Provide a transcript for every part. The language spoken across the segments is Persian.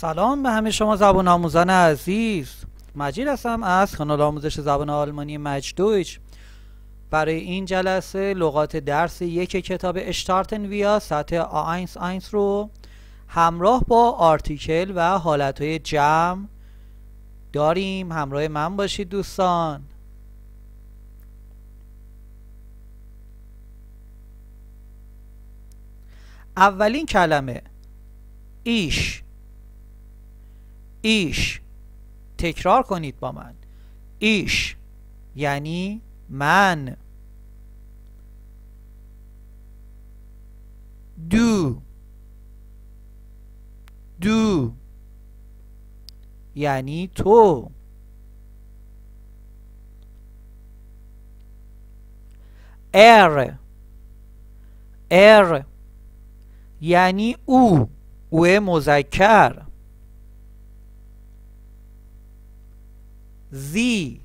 سلام به همه شما زبان آموزان عزیز. مجید هستم از کانال آموزش زبان آلمانی مجدویچ. برای این جلسه لغات درس یک کتاب اشتارتن ویا سطح A11 رو همراه با آرتیکل و حالتهای جمع داریم. همراه من باشید دوستان. اولین کلمه ایش. تکرار کنید با من. ایش یعنی من. دو یعنی تو. ار یعنی او مذکر. زی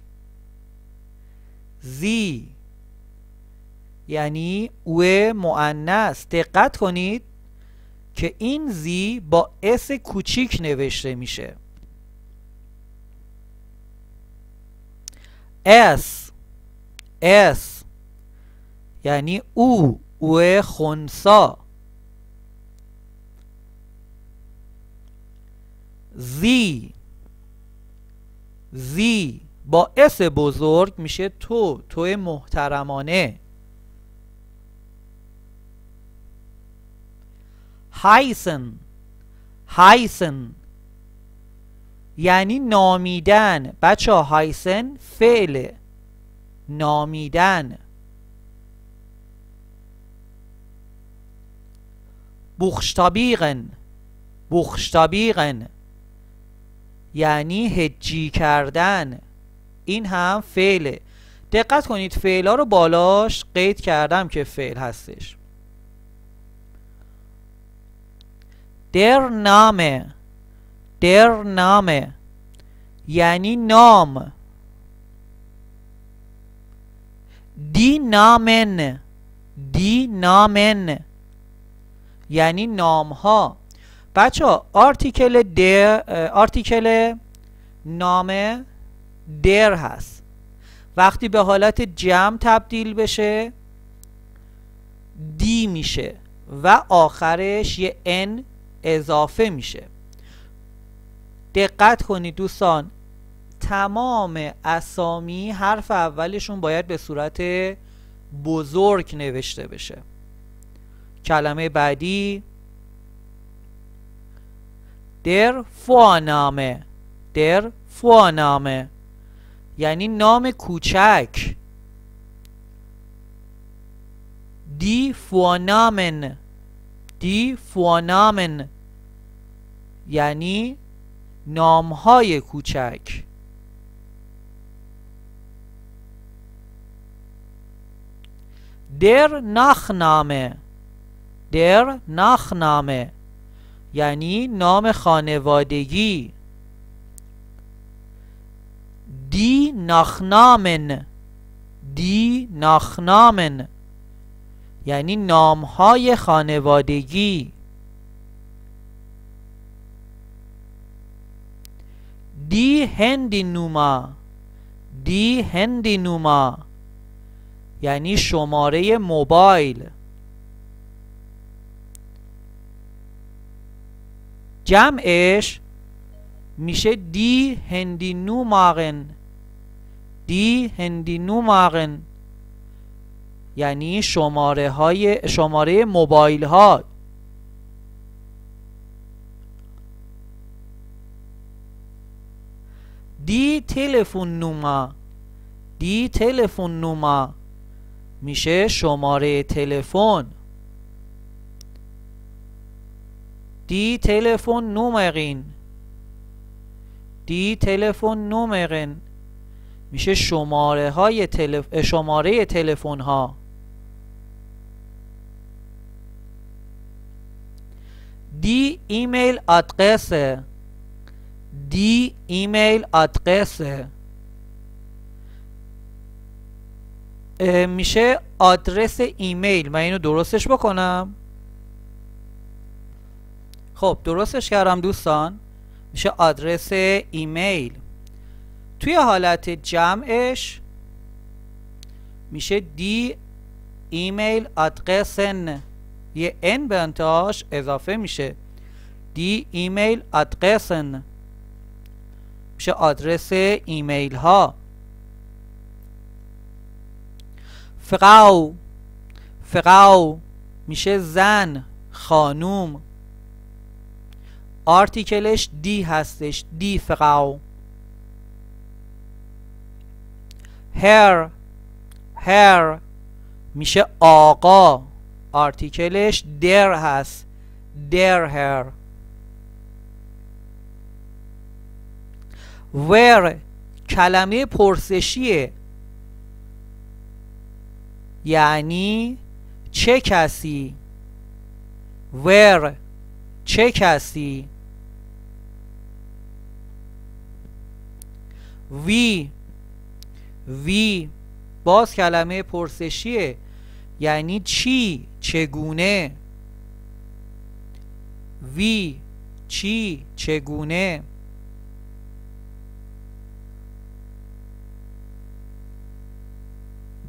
یعنی او مؤنث. دقت کنید که این زی با اس کوچیک نوشته میشه. اس یعنی او خنثی. زی با اس بزرگ میشه تو محترمانه. هایسن یعنی نامیدن. بچه ها هایسن فعل نامیدن. بوخشتابیغن یعنی هجی کردن. این هم فعله. دقت کنید فعلا رو بالاش قید کردم که فعل هستش. در نامه یعنی نام. دی نامن یعنی نام ها. بچه ها آرتیکل نامه در هست. وقتی به حالت جمع تبدیل بشه دی میشه و آخرش یه ان اضافه میشه. دقت کنید دوستان، تمام اسامی حرف اولشون باید به صورت بزرگ نوشته بشه. کلمه بعدی در فورنامه یعنی نام کوچک. دی فورنامن یعنی نامهای کوچک. در ناخنامه یعنی نام خانوادگی. دی ناخنامن یعنی نامهای خانوادگی. دی هندینوما یعنی شماره موبایل. جمعش میشه دی هندینوماغن یعنی شماره موبایل ها. دی تلفن نوما میشه شماره تلفن. دی تلفن نومرین میشه شماره تلفن ها. دی ایمیل آدرس میشه آدرس ایمیل. من اینو درستش بکنم. خب درستش کردم دوستان. میشه آدرس ایمیل. توی حالت جمعش میشه دی ایمیل آدرسن، یه ان به انتهاش اضافه میشه، دی ایمیل آدرسن میشه آدرس ایمیل ها. فراو، فراو میشه زن، خانوم، آرتیکلش دی هستش، دی فراو. هر، هر میشه آقا، آرتیکلش در هست، در هر. ور کلمه پرسشیه، یعنی چه کسی، ور چه کسی. وی، وی باز کلمه پرسشیه، یعنی چی، چگونه. وی چی، چگونه.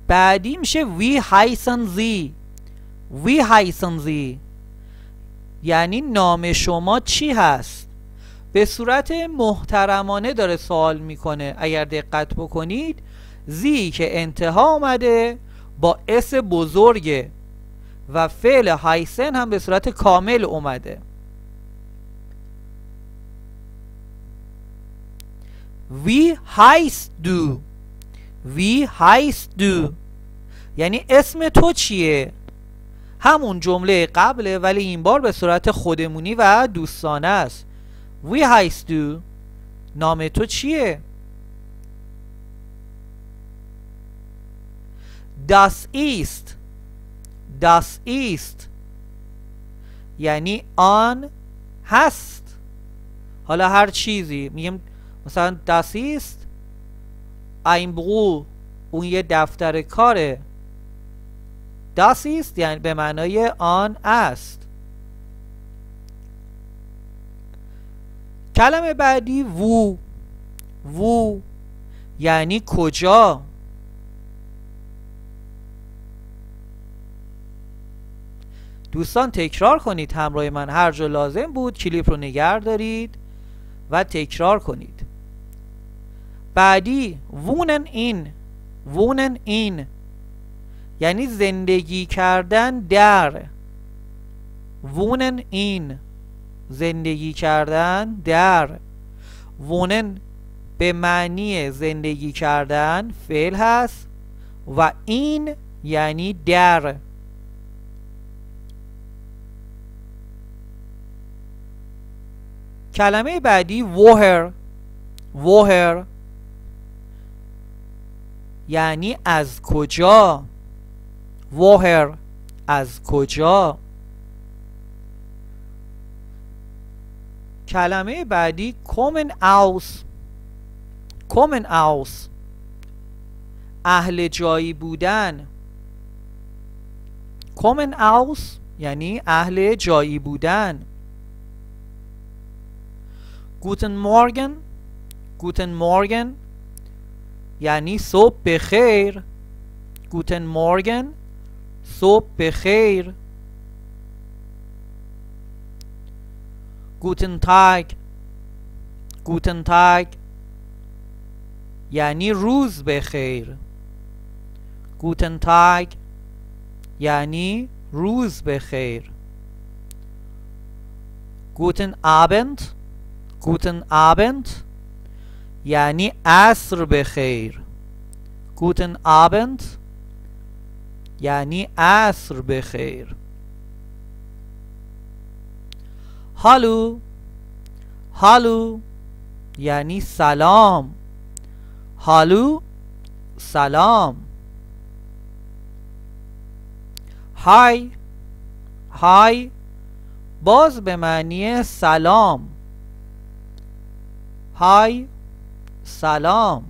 بعدی میشه وی هایسن زی، وی هایسن زی یعنی نام شما چی هست. به صورت محترمانه داره سوال میکنه. اگر دقت بکنید زی که انتها اومده با اس بزرگه و فعل هایسن هم به صورت کامل اومده. وی هایست دو، وی هایست دو یعنی اسم تو چیه، همون جمله قبله ولی این بار به صورت خودمونی و دوستانه است. وی هایست دو، نام تو چیه. Das ist، das ist یعنی آن هست. حالا هر چیزی میگیم مثلا das ist ein Büro، اون یه دفتر کاره. das ist یعنی به معنای آن است. کلمه بعدی وو، وو یعنی کجا. دوستان تکرار کنید همراه من، هر جا لازم بود کلیپ رو نگه دارید و تکرار کنید. بعدی وونن این، وونن این یعنی زندگی کردن در. وونن این زندگی کردن در. وونن به معنی زندگی کردن فعل هست و این یعنی در. کلمه بعدی woher، woher یعنی از کجا. woher از کجا. کلمه بعدی kommen aus، kommen aus اهل جایی بودن. kommen aus یعنی اهل جایی بودن. guten Morgen، guten Morgen یعنی صبح بخیر. guten Morgen صبح بخیر. guten Tag، guten Tag یعنی روز بخیر. guten Tag یعنی روز بخیر. guten Abend، guten Abend یعنی عصر بخیر. guten Abend یعنی عصر بخیر. هالو، هالو یعنی سلام. هالو سلام. های، های باز به معنی سلام. های سلام.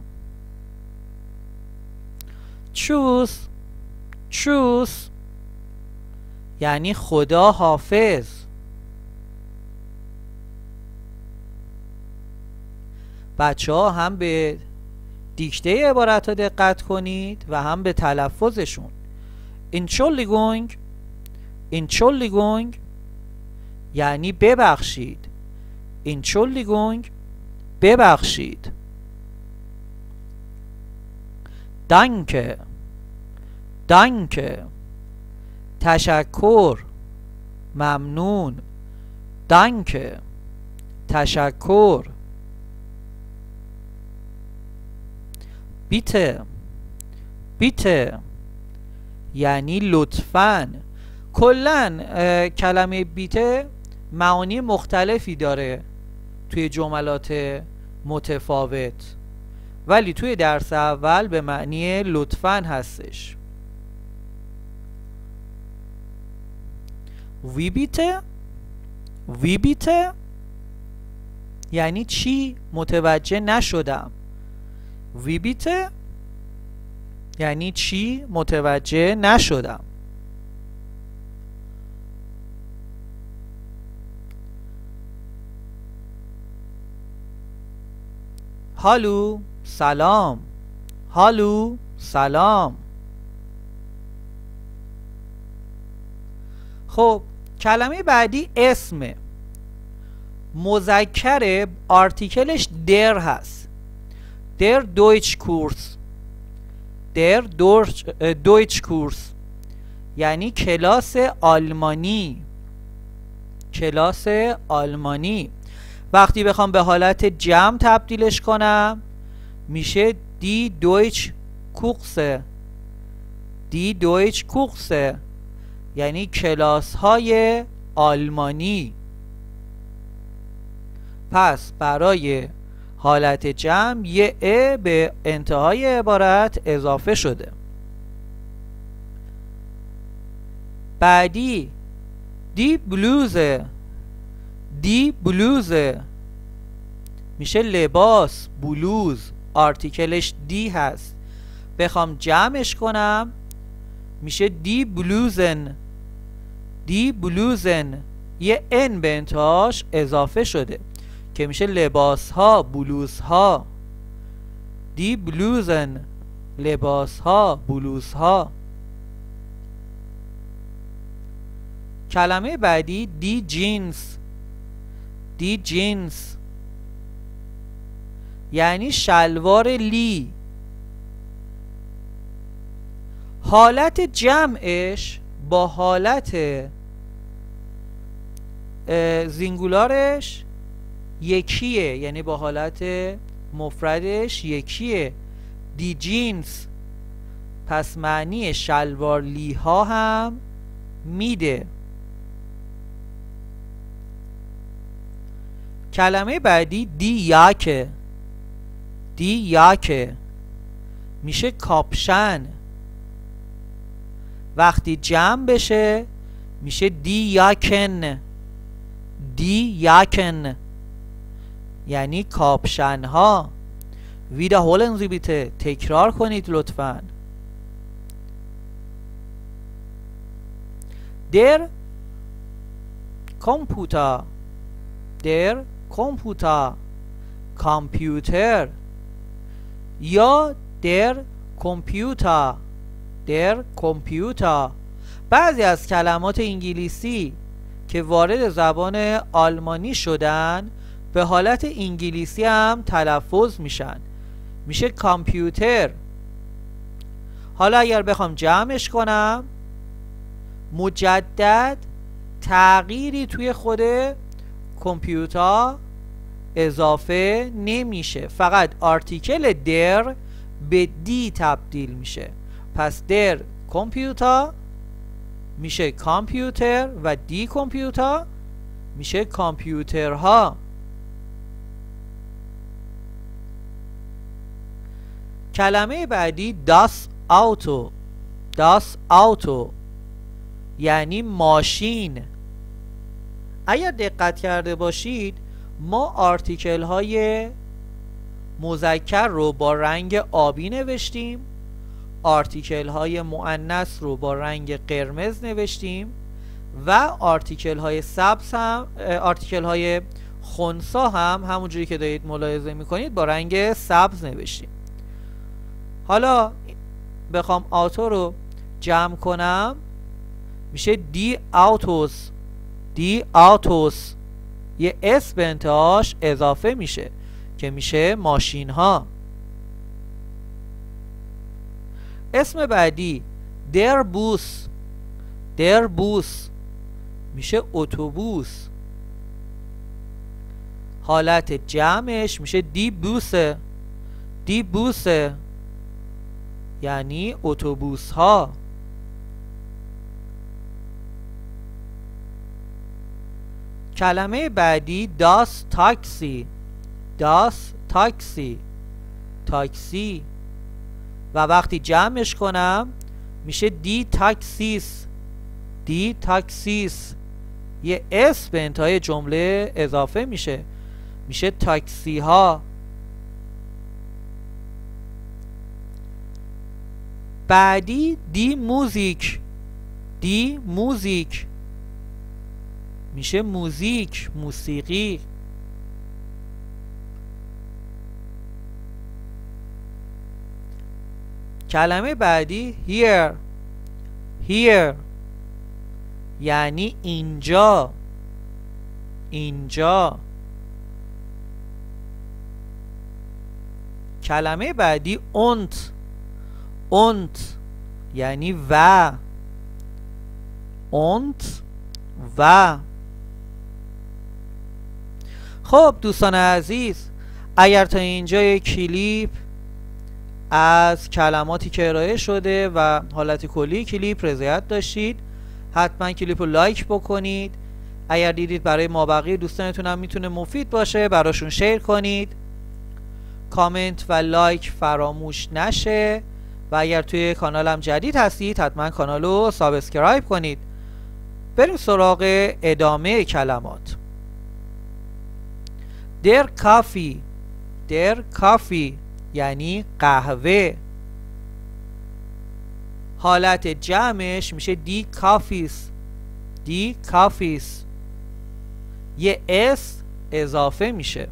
چوس، چوس یعنی خدا حافظ. بچه ها هم به دیکته عبارت ها دقت کنید و هم به تلفظشون. Entschuldigung، Entschuldigung یعنی ببخشید. Entschuldigung ببخشید. Danke، Danke تشکر، ممنون. Danke تشکر. Bitte، Bitte یعنی لطفاً. کلاً کلمه بیته معانی مختلفی داره توی جملات متفاوت، ولی توی درس اول به معنی لطفاً هستش. Wie bitte؟ Wie bitte یعنی چی؟ متوجه نشدم. Wie bitte یعنی چی؟ متوجه نشدم. هالو، سلام. هالو، سلام. خب کلمه بعدی اسمه. مذکر آرتیکلش در هست. در دویچ کورس. در دویچ کورس یعنی کلاس آلمانی. کلاس آلمانی. وقتی بخوام به حالت جمع تبدیلش کنم میشه دی دویچ کوکسه. دی دویچ کوکسه یعنی کلاس های آلمانی. پس برای حالت جمع یه ا به انتهای عبارت اضافه شده. بعدی دی بلوزه. دی بلوزه میشه لباس. بلوز آرتیکلش دی هست. بخوام جمعش کنم میشه دی بلوزن. دی بلوزن یه ان به انتهاش اضافه شده که میشه لباس ها، بلوز ها. دی بلوزن لباس ها، بلوز ها. کلمه بعدی دی جینس. دی جینس یعنی شلوار لی. حالت جمعش با حالت زینگولارش یکیه، یعنی با حالت مفردش یکیه. دی جینس. پس معنی شلوار لی ها هم میده. کلمه بعدی دی یاکه. دی یاکه میشه کاپشن. وقتی جمع بشه میشه دی یاکن. دی یاکن یعنی کاپشن ها. ویدا هولن زی بیته تکرار کنید لطفاً. در کامپیوتر. در کامپیوتر. کامپیوتر یا در کامپیوتر. در کامپیوتر. بعضی از کلمات انگلیسی که وارد زبان آلمانی شدن به حالت انگلیسی هم تلفظ میشن. میشه کامپیوتر. حالا اگر بخوام جمعش کنم مجدد تغییری توی خود کامپیوتر اضافه نمیشه، فقط آرتیکل در به دی تبدیل میشه. پس در کامپیوتر میشه کامپیوتر و دی کامپیوتر میشه کامپیوترها. کلمه بعدی داس آوتو. داس آوتو یعنی ماشین. اگر دقت کرده باشید ما آرتیکل های مذکر رو با رنگ آبی نوشتیم، آرتیکل های مؤنث رو با رنگ قرمز نوشتیم و آرتیکل های سبز هم، آرتیکل های خنثا هم همونجوری که دارید ملاحظه میکنید با رنگ سبز نوشتیم. حالا بخوام آتو رو جمع کنم میشه دی آوتوس. دی آوتوس یه اس به انتهاش اضافه میشه که میشه ماشین ها. اسم بعدی در بوس. در بوس میشه اتوبوس. حالت جمعش میشه دی بوسه. دی بوسه یعنی اتوبوس ها. کلمه بعدی داس تاکسی. داس تاکسی تاکسی و وقتی جمعش کنم میشه دی تاکسیس. دی تاکسیس یه اس به انتهای جمله اضافه میشه میشه تاکسی ها. بعدی دی موزیک. دی موزیک میشه موزیک، موسیقی. کلمه بعدی here. here یعنی اینجا، اینجا. کلمه بعدی und. und یعنی و. und و. خب دوستان عزیز، اگر تا اینجای کلیپ از کلماتی که ارائه شده و حالت کلی کلیپ رضایت داشتید، حتما کلیپ رو لایک بکنید. اگر دیدید برای مابقی دوستانتون هم میتونه مفید باشه، براشون شیر کنید. کامنت و لایک فراموش نشه و اگر توی کانالم جدید هستید حتما کانال رو سابسکرایب کنید. بریم سراغ ادامه کلمات. در کافی. در کافی یعنی قهوه. حالت جمعش میشه دی کافیس. دی کافیس یه اس اضافه میشه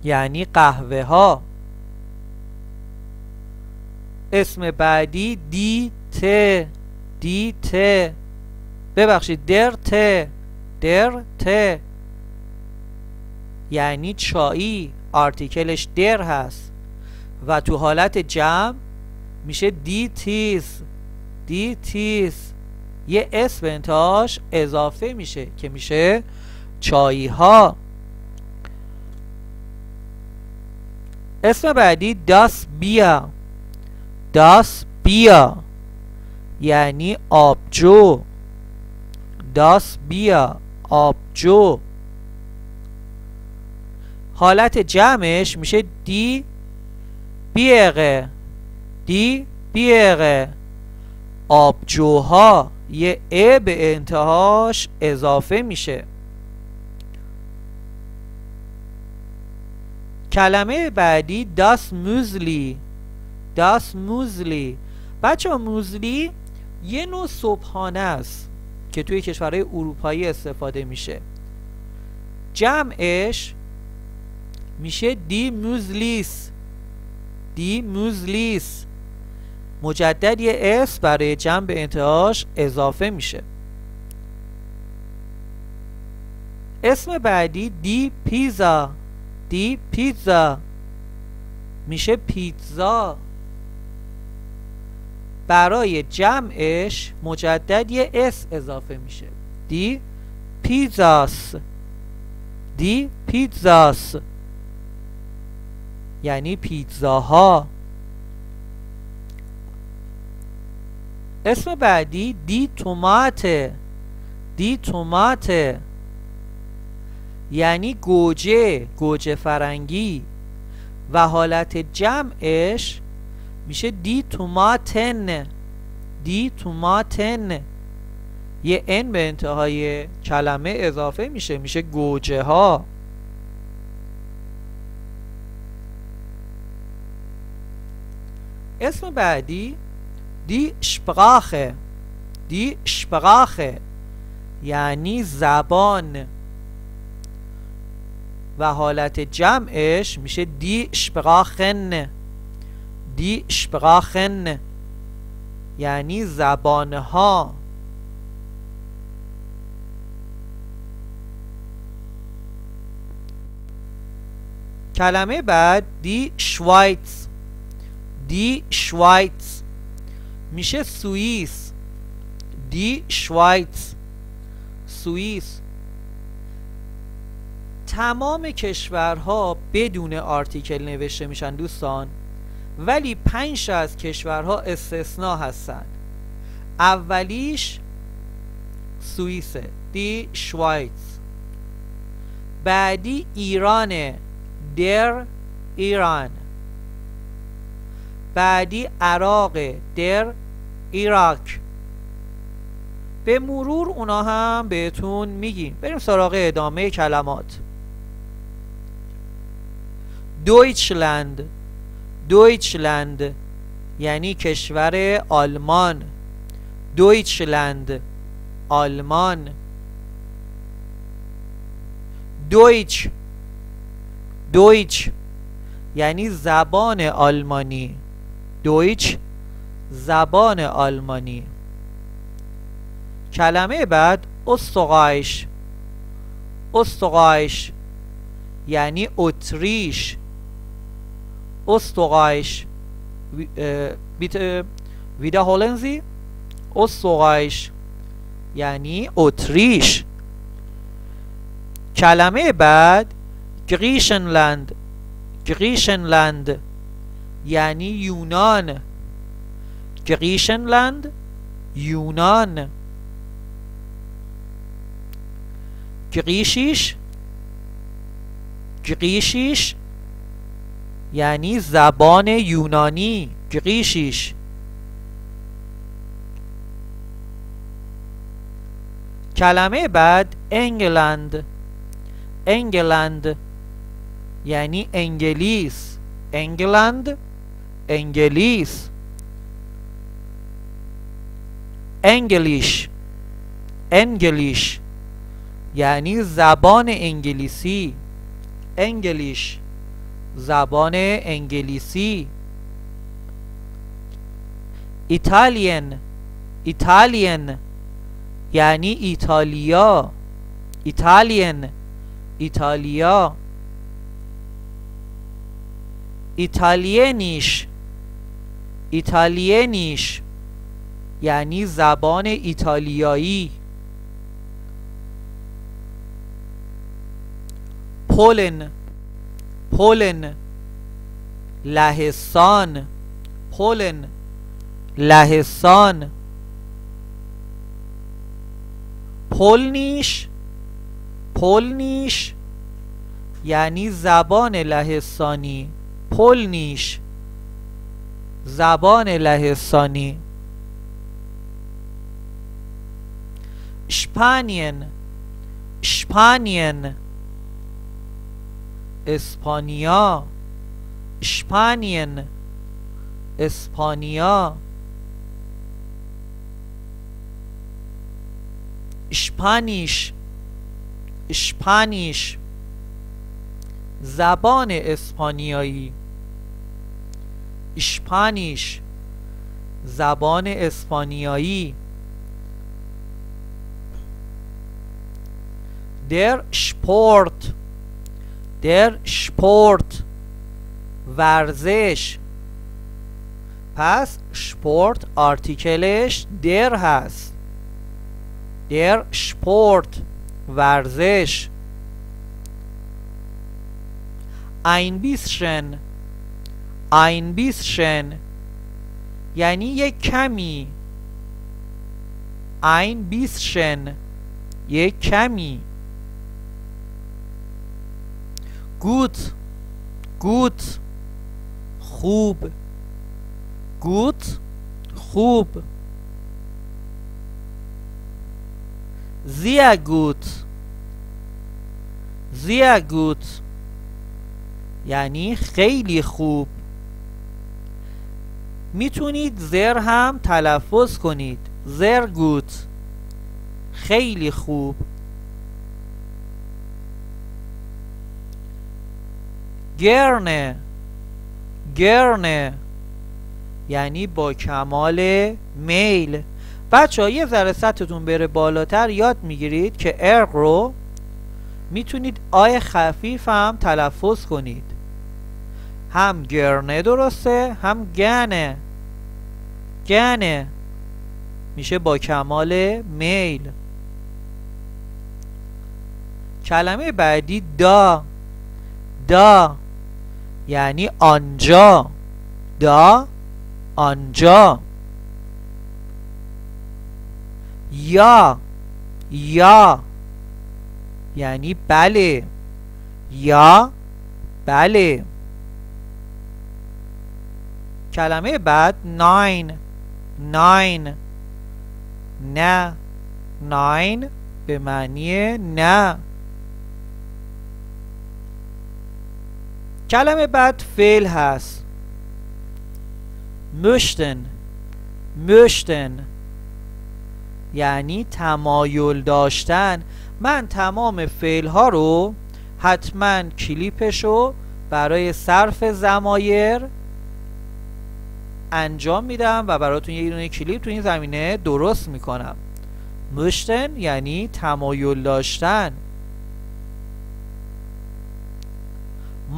یعنی قهوه ها. اسم بعدی دی ت. دی ت ببخشید در ت. در ت یعنی چایی، آرتیکلش در هست و تو حالت جمع میشه دی تیز. دی تیز یه اس به انتهاش اضافه میشه که میشه چایی ها. اسم بعدی داس بیا. داس بیا یعنی آبجو. داس بیا آبجو. حالت جمعش میشه دی بیغه. دی بیغه آبجوها یه ا به انتهاش اضافه میشه. کلمه بعدی داس موزلی. داس موزلی. بچه ها موزلی یه نوع صبحانه است که توی کشورهای اروپایی استفاده میشه. جمعش میشه دی موزلیس. دی موزلیس مجدد یه اس برای جمع به انتهاش اضافه میشه. اسم بعدی دی پیزا. دی پیزا میشه پیتزا. برای جمعش مجدد یه اس اضافه میشه دی پیزاس. دی پیتزاس یعنی پیتزاها. اسم بعدی دی توماته. دی توماته یعنی گوجه، گوجه فرنگی و حالت جمعش میشه دی توماتن. دی توماتن یه ان به انتهای کلمه اضافه میشه میشه گوجه ها. اسم بعدی دی شپراخه. دی شپراخه یعنی زبان. و حالت جمعش میشه دی شپراخن. دی شپراخن یعنی زبانها. کلمه بعد دی شوایتس. دی شوایتس میشه سوئیس. دی شوایتس سوئیس. تمام کشورها بدون آرتیکل نوشته میشن دوستان، ولی 5 از کشورها استثناء هستن. اولیش سوئیسه، دی شوایتس. بعدی ایرانه، در ایران. بعدی عراق، در عراق. به مرور اونا هم بهتون میگیم. بریم سراغ ادامه کلمات. دویچلند. دویچلند یعنی کشور آلمان. دویچلند آلمان. دویچ. دویچ یعنی زبان آلمانی. دویچ زبان آلمانی. کلمه بعد استوغایش. استوغایش یعنی اتریش. استوغایش wiederholen Sie. استوغایش یعنی اتریش. کلمه بعد گریشنلند. گریشنلند یعنی یونان. گریشنلند یونان. گریشیش. گریشیش یعنی زبان یونانی. گریشیش. کلمه بعد انگلند. انگلند یعنی انگلیس. انگلند انگلیس. انگلیش. انگلیش یعنی زبان انگلیسی. انگلیش زبان انگلیسی. ایتالین. ایتالین یعنی ایتالیا. ایتالین ایتالیا. ایتالینیش. ایتالینیش یعنی زبان ایتالیایی. پولن. پولن لهستان. پولن لهستان. پولنیش. پولنیش یعنی زبان لهستانی. پولنیش زبان لهستانی. اسپانین. اسپانین اسپانیا. اسپانین اسپانیا. اسپانیش. اسپانیش زبان اسپانیایی. اسپانیش زبان اسپانیایی. در شپورت. در شپورت ورزش. پس شپورت آرتیکلش در هست. در شپورت ورزش. ein bisschen. ein bisschen یعنی یک کمی. ein bisschen یک کمی. gut. gut خوب. gut خوب. sehr gut. sehr gut یعنی خیلی خوب. میتونید زر هم تلفظ کنید. زر گوت خیلی خوب. گرنه گرنه یعنی با کمال میل. بچه ها یه ذره سطحتون بره بالاتر یاد میگیرید که ارق رو میتونید آی خفیف هم تلفظ کنید. هم گرنه درسته هم گنه. گنه میشه با کمال میل. کلمه بعدی دا. دا یعنی آنجا. دا آنجا. یا یا یعنی بله. یا بله. کلمه بعد ناین. ناین نه. ناین به معنی نه. کلمه بعد فعل هست. möchten. möchten یعنی تمایل داشتن. من تمام فعل ها رو حتما کلیپشو برای صرف ضمایر انجام میدم و براتون یه دونه کلیپ تو این زمینه درست میکنم. möchten یعنی تمایل داشتن.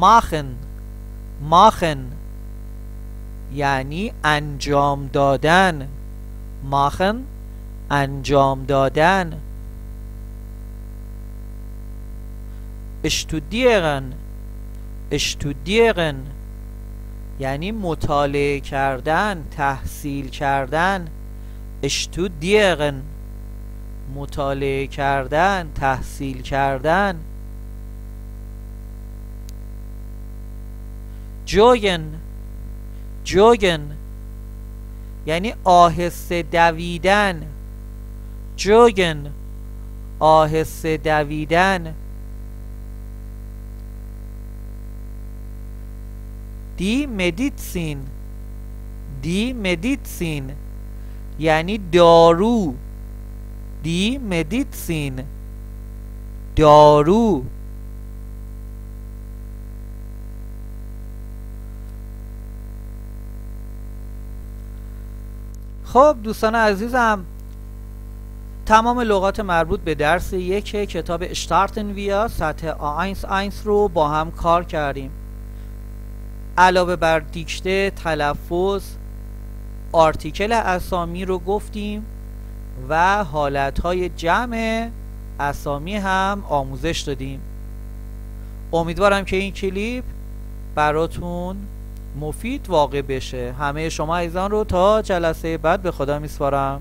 machen. machen یعنی انجام دادن. machen انجام دادن. studieren. studieren یعنی مطالعه کردن، تحصیل کردن. studieren مطالعه کردن، تحصیل کردن. جوگن. جوگن یعنی آهسته دویدن. جوگن آهسته دویدن. دی مدیتسین. دی مدیتسین یعنی دارو. دی مدیتسین دارو. خب دوستان عزیزم، تمام لغات مربوط به درس 1 کتاب اشتارتن ویا سطح A1 رو با هم کار کردیم. علاوه بر دیکته، تلفظ، آرتیکل اسامی رو گفتیم و حالتهای جمع اسامی هم آموزش دادیم. امیدوارم که این کلیپ براتون مفید واقع بشه. همه شما عزیزان رو تا جلسه بعد به خدا میسپارم.